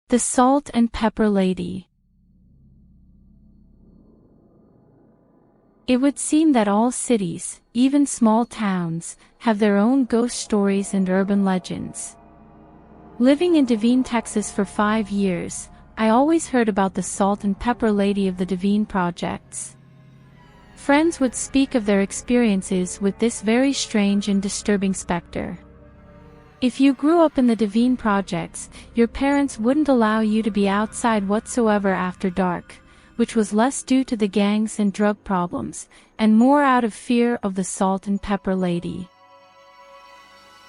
The Salt and Pepper Lady. It would seem that all cities, even small towns, have their own ghost stories and urban legends. Living in Devine, Texas for 5 years, I always heard about the Salt and Pepper Lady of the Devine Projects. Friends would speak of their experiences with this very strange and disturbing spectre. If you grew up in the Devine Projects, your parents wouldn't allow you to be outside whatsoever after dark, which was less due to the gangs and drug problems, and more out of fear of the Salt and Pepper Lady.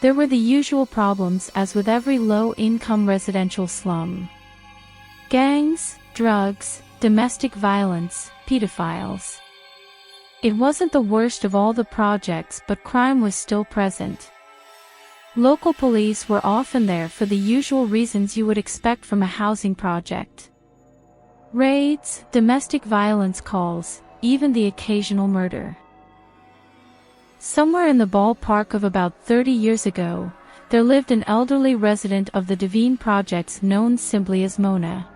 There were the usual problems as with every low-income residential slum. Gangs, drugs, domestic violence, pedophiles. It wasn't the worst of all the projects, but crime was still present. Local police were often there for the usual reasons you would expect from a housing project. Raids, domestic violence calls, even the occasional murder. Somewhere in the ballpark of about 30 years ago, there lived an elderly resident of the Devine Projects known simply as Mona.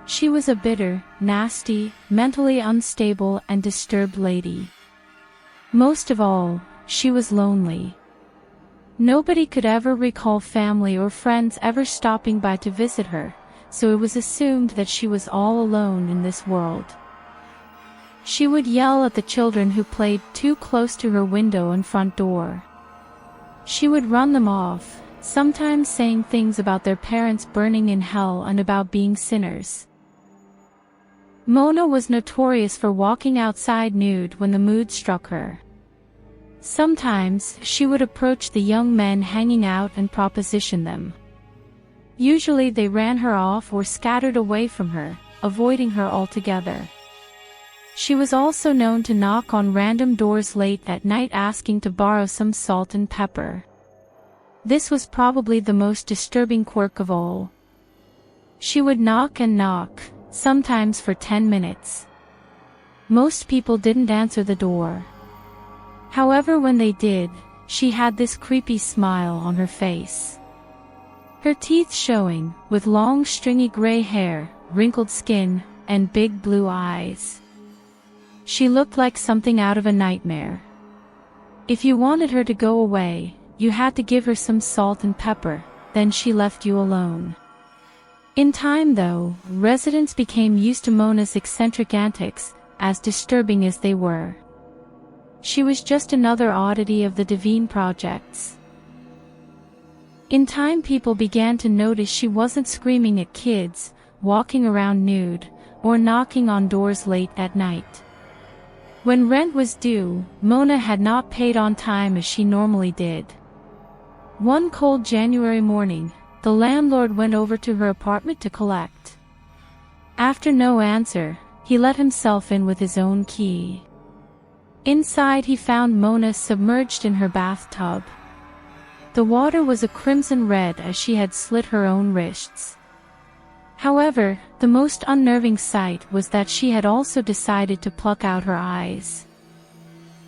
She was a bitter, nasty, mentally unstable and disturbed lady. Most of all, she was lonely. Nobody could ever recall family or friends ever stopping by to visit her, so it was assumed that she was all alone in this world. She would yell at the children who played too close to her window and front door. She would run them off, sometimes saying things about their parents burning in hell and about being sinners. Mona was notorious for walking outside nude when the mood struck her. Sometimes, she would approach the young men hanging out and proposition them. Usually they ran her off or scattered away from her, avoiding her altogether. She was also known to knock on random doors late at night asking to borrow some salt and pepper. This was probably the most disturbing quirk of all. She would knock and knock, sometimes for 10 minutes. Most people didn't answer the door. However, when they did, she had this creepy smile on her face. Her teeth showing, with long stringy gray hair, wrinkled skin, and big blue eyes. She looked like something out of a nightmare. If you wanted her to go away, you had to give her some salt and pepper, then she left you alone. In time though, residents became used to Mona's eccentric antics, as disturbing as they were. She was just another oddity of the Devine Projects. In time people began to notice she wasn't screaming at kids, walking around nude, or knocking on doors late at night. When rent was due, Mona had not paid on time as she normally did. One cold January morning, the landlord went over to her apartment to collect. After no answer, he let himself in with his own key. Inside he found Mona submerged in her bathtub. The water was a crimson red as she had slit her own wrists. However, the most unnerving sight was that she had also decided to pluck out her eyes.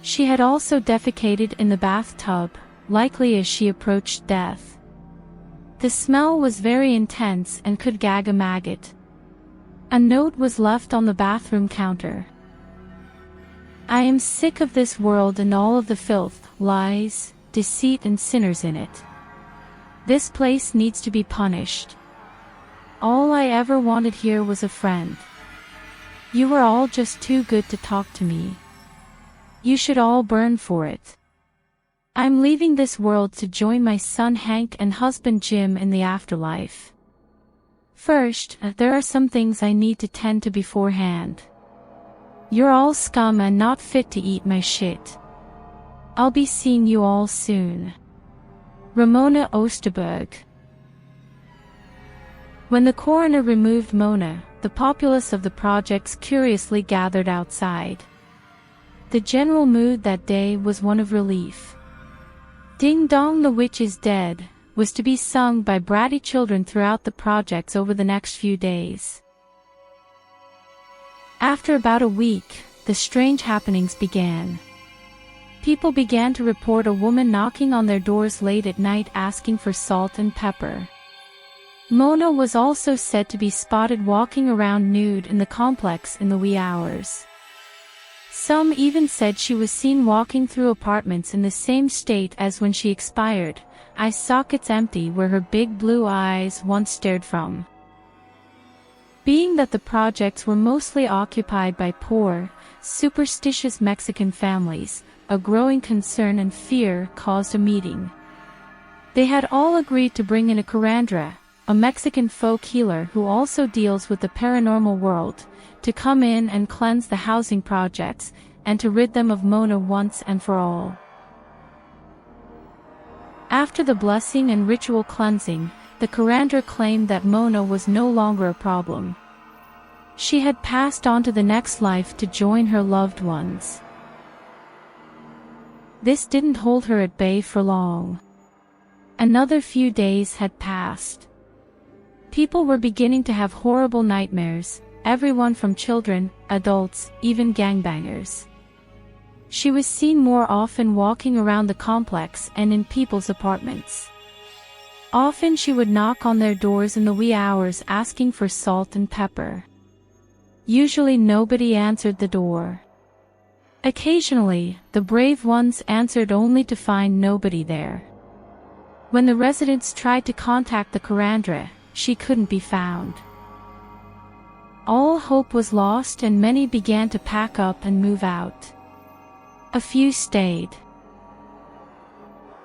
She had also defecated in the bathtub, likely as she approached death. The smell was very intense and could gag a maggot. A note was left on the bathroom counter. I am sick of this world and all of the filth, lies, deceit and sinners in it. This place needs to be punished. All I ever wanted here was a friend. You were all just too good to talk to me. You should all burn for it. I'm leaving this world to join my son Hank and husband Jim in the afterlife. First, there are some things I need to tend to beforehand. You're all scum and not fit to eat my shit. I'll be seeing you all soon. Ramona Osterberg. When the coroner removed Mona, the populace of the projects curiously gathered outside. The general mood that day was one of relief. Ding Dong the Witch is Dead was to be sung by bratty children throughout the projects over the next few days. After about a week, the strange happenings began. People began to report a woman knocking on their doors late at night asking for salt and pepper. Mona was also said to be spotted walking around nude in the complex in the wee hours. Some even said she was seen walking through apartments in the same state as when she expired, eye sockets empty where her big blue eyes once stared from. Being that the projects were mostly occupied by poor, superstitious Mexican families, a growing concern and fear caused a meeting. They had all agreed to bring in a curandera, a Mexican folk healer who also deals with the paranormal world, to come in and cleanse the housing projects, and to rid them of Mona once and for all. After the blessing and ritual cleansing, the curandera claimed that Mona was no longer a problem. She had passed on to the next life to join her loved ones. This didn't hold her at bay for long. Another few days had passed. People were beginning to have horrible nightmares, everyone from children, adults, even gangbangers. She was seen more often walking around the complex and in people's apartments. Often she would knock on their doors in the wee hours asking for salt and pepper. Usually nobody answered the door. Occasionally, the brave ones answered only to find nobody there. When the residents tried to contact the curandera, she couldn't be found. All hope was lost and many began to pack up and move out. A few stayed.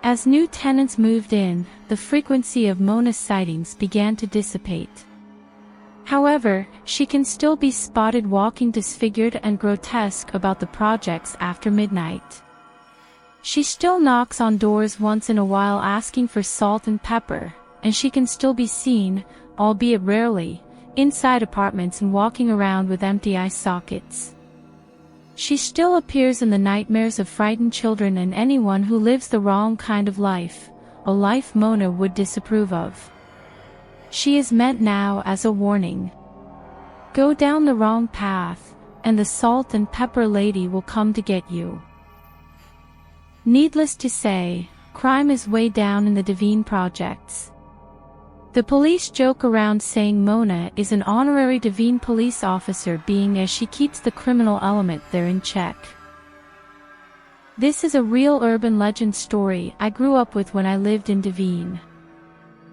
As new tenants moved in, the frequency of Mona's sightings began to dissipate. However, she can still be spotted walking disfigured and grotesque about the projects after midnight. She still knocks on doors once in a while asking for salt and pepper, and she can still be seen, albeit rarely, inside apartments and walking around with empty eye sockets. She still appears in the nightmares of frightened children and anyone who lives the wrong kind of life, a life Mona would disapprove of. She is meant now as a warning. Go down the wrong path, and the salt and pepper lady will come to get you. Needless to say, crime is way down in the Devine Projects. The police joke around saying Mona is an honorary Devine police officer being as she keeps the criminal element there in check. This is a real urban legend story I grew up with when I lived in Devine.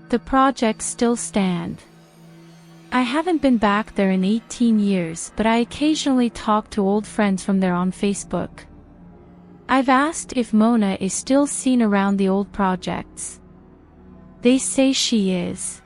The projects still stand. I haven't been back there in 18 years, but I occasionally talk to old friends from there on Facebook. I've asked if Mona is still seen around the old projects. They say she is.